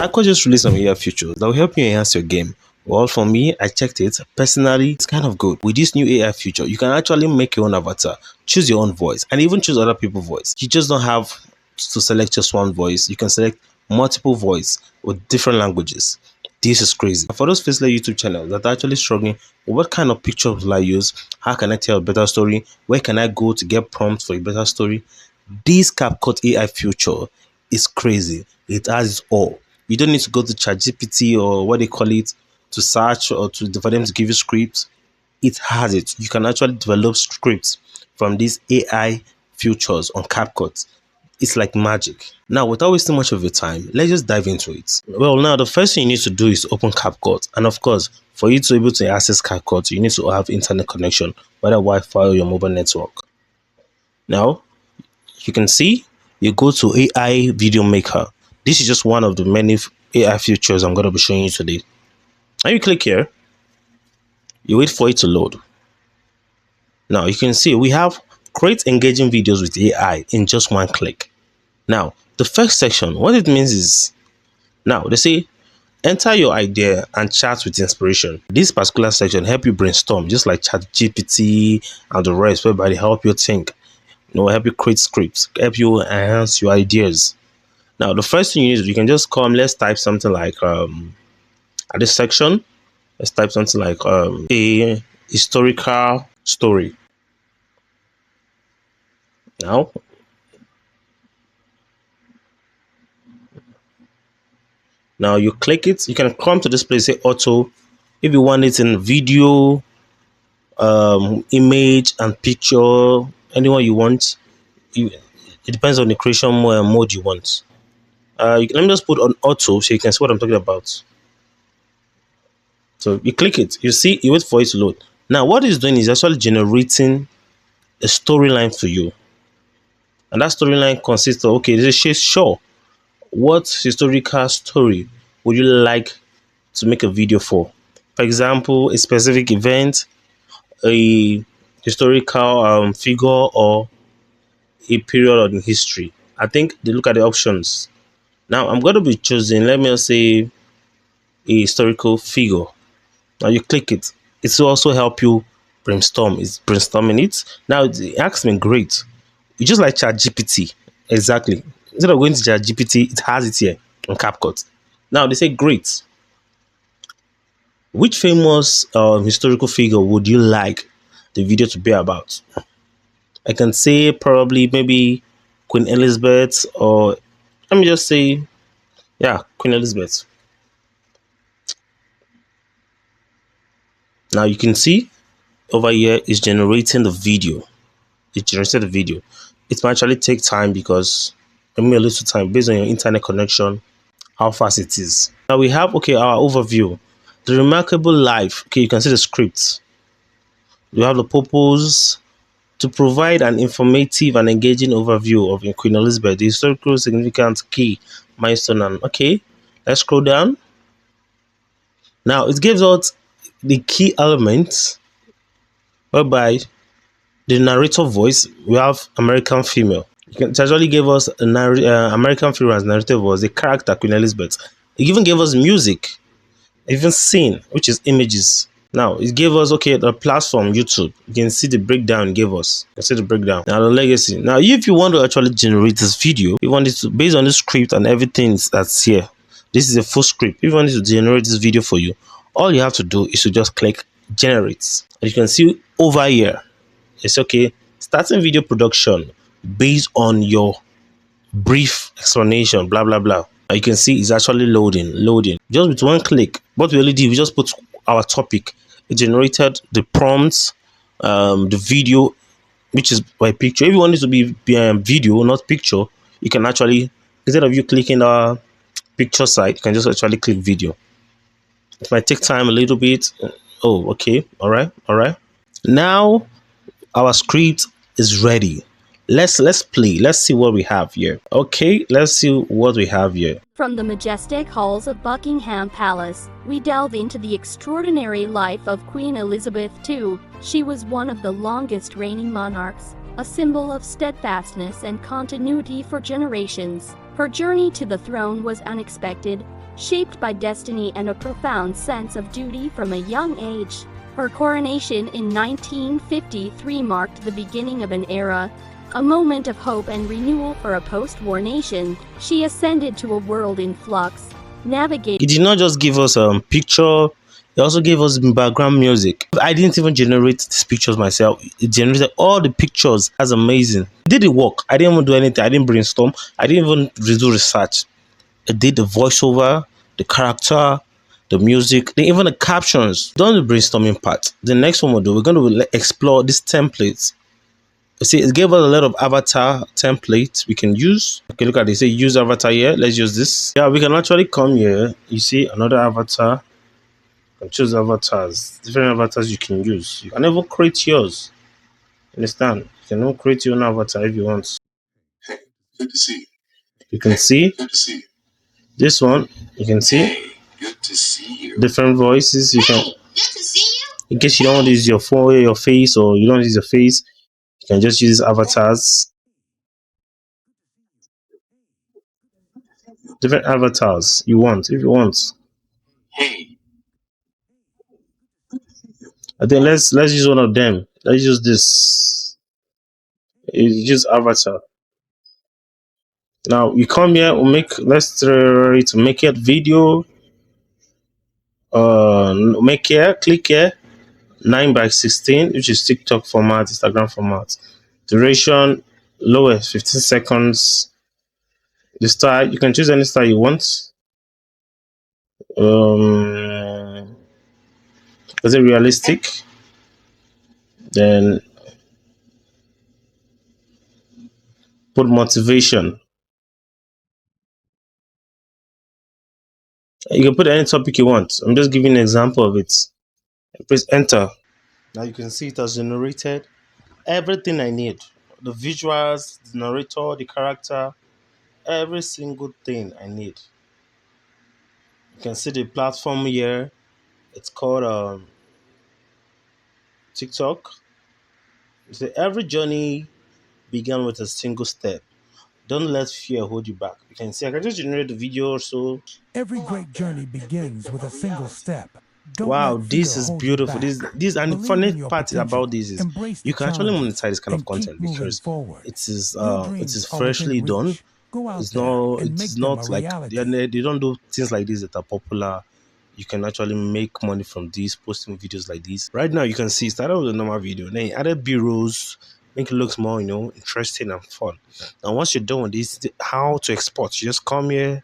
CapCut just released some AI features that will help you enhance your game. Well, for me, I checked it. Personally, it's kind of good. With this new AI feature, you can actually make your own avatar, choose your own voice, and even choose other people's voice. You just don't have to select just one voice. You can select multiple voice with different languages. This is crazy. For those faceless YouTube channels that are actually struggling, what kind of pictures will I use? How can I tell a better story? Where can I go to get prompts for a better story? This CapCut AI feature is crazy. It has it all. You don't need to go to ChatGPT or what they call it to search or for them to give you scripts. It has it. You can actually develop scripts from these AI features on CapCut. It's like magic. Now, without wasting much of your time, let's just dive into it. Well, now the first thing you need to do is open CapCut, and of course, for you to be able to access CapCut, you need to have internet connection, whether Wi-Fi or your mobile network. Now, you can see you go to AI Video Maker. This is just one of the many AI features I'm going to be showing you today. And you click here, you wait for it to load. Now you can see we have create engaging videos with AI in just one click. Now the first section, what it means is, now they say enter your idea and chat with inspiration. This particular section help you brainstorm, just like ChatGPT and the rest, whereby they help you think, help you create scripts, help you enhance your ideas. Now the first thing you need, you can just come, let's type something like at this section, let's type something like a historical story. Now you click it, you can come to this place, say auto. If you want it in video, image and picture, anyone you want. It depends on the creation mode you want. Let me just put on auto so you can see what I'm talking about. So you click it, you see, you wait for it to load. Now what it's doing is actually generating a storyline for you. And that storyline consists of, okay, this is sure. What historical story would you like to make a video for? For example, a specific event, a historical figure, or a period in history. I think they look at the options. Now I'm going to be choosing, let me say, a historical figure. Now you click it. It will also help you brainstorm. It's brainstorming it. Now it asks me, great. You just like ChatGPT. Exactly. Instead of going to ChatGPT, it has it here on CapCut. Now they say, great. Which famous historical figure would you like the video to be about? I can say probably maybe Queen Elizabeth, or let me just say, yeah, Queen Elizabeth. Now you can see over here is generating the video. It generated the video. It might actually take time because a little time based on your internet connection, how fast it is. Now we have, okay, our overview. The remarkable life. Okay, you can see the script. You have the purpose to provide an informative and engaging overview of Queen Elizabeth, the historical significant key milestone. And okay, let's scroll down. Now it gives us the key elements, whereby the narrator voice, we have American female. It actually gave us a American female as narrator voice, the character Queen Elizabeth. It even gave us music, even scene, which is images. Now it gave us, okay, the platform YouTube. You can see the breakdown it gave us. You can see the breakdown. Now the legacy. Now if you want to actually generate this video, you want it to, based on the script and everything that's here, this is a full script. If you want it to generate this video for you, all you have to do is to just click generate. And you can see over here, it's okay, starting video production based on your brief explanation, blah blah blah. You can see it's actually loading just with one click. What we only did, we just put our topic. It generated the prompts, the video, which is by picture. If you want it to be video, not picture, you can actually, instead of you clicking the picture side, you can just actually click video. It might take time a little bit. Oh, okay, all right. Now our script is ready. Let's play. Let's see what we have here. Okay, let's see what we have here. From the majestic halls of Buckingham Palace, we delve into the extraordinary life of Queen Elizabeth II. She was one of the longest reigning monarchs, a symbol of steadfastness and continuity for generations. Her journey to the throne was unexpected, shaped by destiny and a profound sense of duty from a young age. Her coronation in 1953 marked the beginning of an era, a moment of hope and renewal for a post-war nation. She ascended to a world in flux, navigating. He did not just give us a picture, he also gave us background music. I didn't even generate these pictures myself. It generated all the pictures. That's amazing. I did the work. I didn't even do anything. I didn't brainstorm. I didn't even do research. I did the voiceover, the character, the music, even the captions. Done the brainstorming part. The next one we'll do, we're going to explore these templates. You see, it gave us a lot of avatar templates we can use. Okay, look at this. Say use avatar here. Let's use this. Yeah, we can actually come here. You see another avatar. You can choose avatars. Different avatars you can use. You can even create yours. Understand? You can even create your own avatar if you want. Good to see you. You can see Good to see you. this one. You can see Hey, good to see you. different voices. You can, Good to see you. in case you don't want to use your phone, your face, or you don't use your face, you can just use avatars. Different avatars you want if you want. Hey, I think let's use one of them. Let's use this. Use avatar. Now you come here. We'll make. Let's try to make it video. Make here. Click here. 9:16, which is TikTok format, Instagram format. Duration lowest 15 seconds. The style you can choose any style you want. Is it realistic? Then put motivation. You can put any topic you want. I'm just giving an example of it. Press enter. Now you can see it has generated everything I need. The visuals, the narrator, the character, every single thing I need. You can see the platform here. It's called TikTok. So every journey began with a single step. Don't let fear hold you back. You can see I can just generate the video or so. Every great journey begins with a single step. Don't Wow, let this fear is hold you beautiful. back. This and the Believe funny in your part about potential. this is Embrace you the can actually challenges monetize this kind of and keep content moving because forward. it is Your it is dreams are freshly within done. reach. Go out It's there not and it is make them a not like reality. they don't do things like this that are popular. You can actually make money from these posting videos like this. Right now you can see it started with a normal video, then you added B-rolls, make it look more, interesting and fun. And once you're done with this, how to export, you just come here,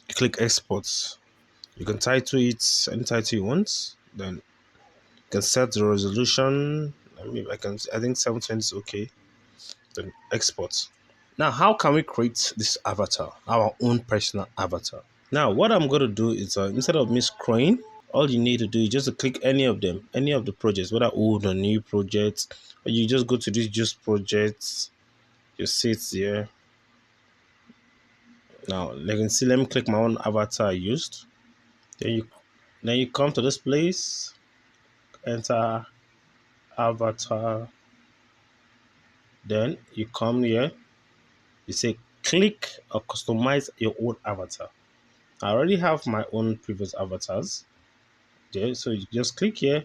you click export. You can title it any title you want, then you can set the resolution. I think 720 is okay. Then export. Now, how can we create this avatar, our own personal avatar? Now, what I'm going to do is instead of me scrolling, all you need to do is just to click any of them, any of the projects, whether old or new projects, or you just go to this just projects, you see it here. Now, you can see, let me click my own avatar I used. Then you come to this place, enter avatar, then you come here, you say click or customize your own avatar. I already have my own previous avatars there, so you just click here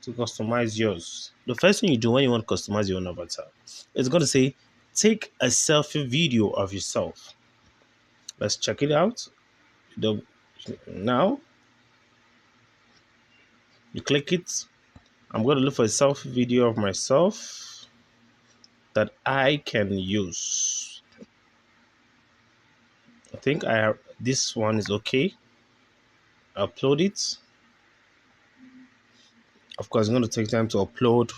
to customize yours. The first thing you do when you want to customize your own avatar, it's going to say take a selfie video of yourself. Let's check it out. the, Now you click it. I'm going to look for a selfie video of myself that I can use. I think I have this one is okay. Upload it. Of course, it's going to take time to upload.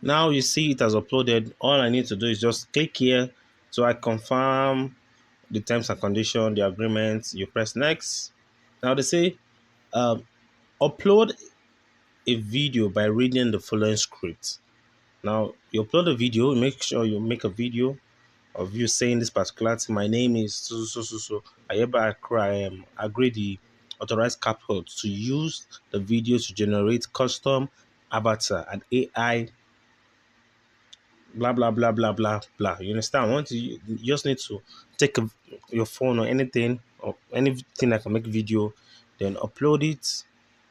Now you see it has uploaded. All I need to do is just click here. So I confirm the terms and conditions, the agreement. You press next. Now they say um, upload a video by reading the following script. Now you upload a video. Make sure you make a video of you saying this particular thing. My name is so. I hereby agree the authorized CapCut's to use the video to generate custom avatar and AI blah blah blah blah blah blah. You understand? Once you just need to take your phone or anything that can make video, then upload it.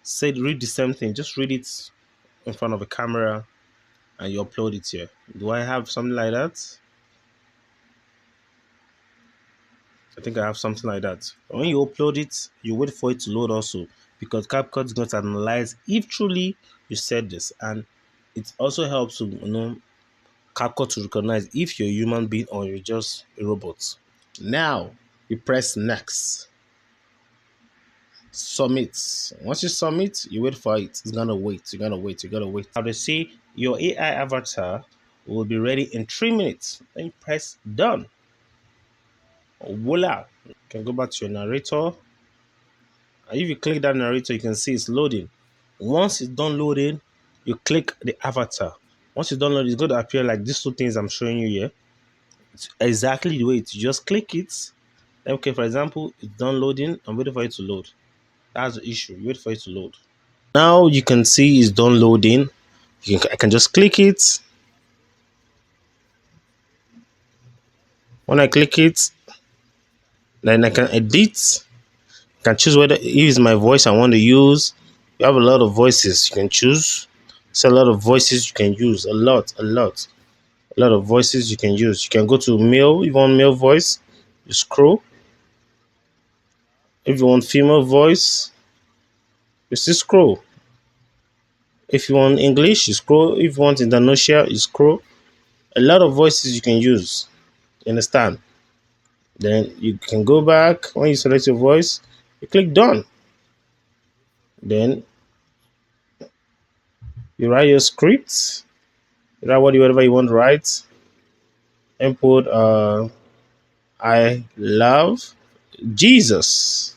Say read the same thing. Just read it in front of a camera and you upload it here. Do I have something like that? I think I have something like that. When you upload it, you wait for it to load also because CapCut is going to analyze if truly you said this, and it also helps to CapCut to recognize if you're a human being or you're just a robot. Now you press next, submit. Once you submit, you wait for it. It's gonna wait. You're gonna wait. You're gonna wait. Now they say your AI avatar will be ready in 3 minutes. Then you press done. Voila! You can go back to your narrator. And if you click that narrator, you can see it's loading. Once it's done loading, you click the avatar. Once it's done loading, it's going to appear like these two things I'm showing you here. It's exactly the way it. You just click it. Okay, for example, it's done loading. I'm waiting for it to load. That's the issue. You wait for it to load. Now you can see it's done loading. I can just click it. When I click it, then I can edit. I can choose whether it's my voice I want to use. You have a lot of voices you can choose. It's a lot of voices you can use. A lot of voices you can use. You can go to male. If you want male voice, you scroll. If you want female voice, you still scroll. If you want English, you scroll. If you want Indonesia, you scroll. A lot of voices you can use. You understand? Then you can go back. When you select your voice, you click done. Then you write your script. You write whatever you want to write. Input I love Jesus.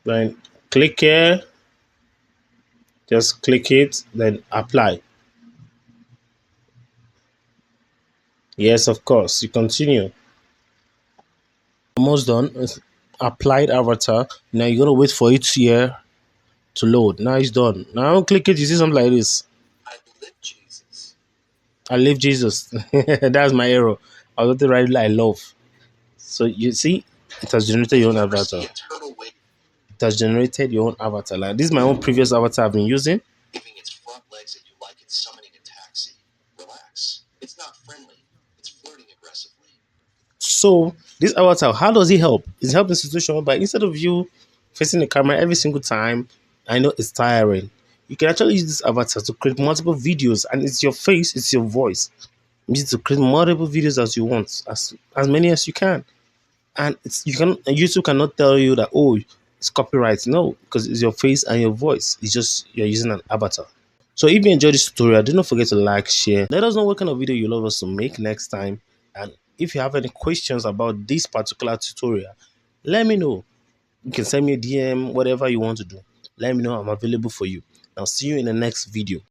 Then click here. Just click it. Then apply. Yes, of course. You continue. Almost done. It's applied avatar. Now you're gonna wait for it here to load. Now it's done. Now click it. You see something like this. I live Jesus. I live Jesus. That's my error. I was going to write I love. So you see, it has generated your own Never see avatar. eternal way It has generated your own avatar. Like this is my own previous avatar I've been using. giving its front legs that you like it's summoning a taxi. Relax. It's not friendly. It's flirting aggressively. So this avatar, how does it help? It's helping situation by instead of you facing the camera every single time, I know it's tiring. You can actually use this avatar to create multiple videos, and it's your face, it's your voice. You need to create multiple videos as you want, as many as you can. And it's you can YouTube cannot tell you that oh it's copyright. No, because it's your face and your voice. It's just you're using an avatar. So if you enjoyed this tutorial, do not forget to like, share. Let us know what kind of video you love us to make next time. And if you have any questions about this particular tutorial, let me know. You can send me a DM, whatever you want to do. Let me know. I'm available for you. I'll see you in the next video.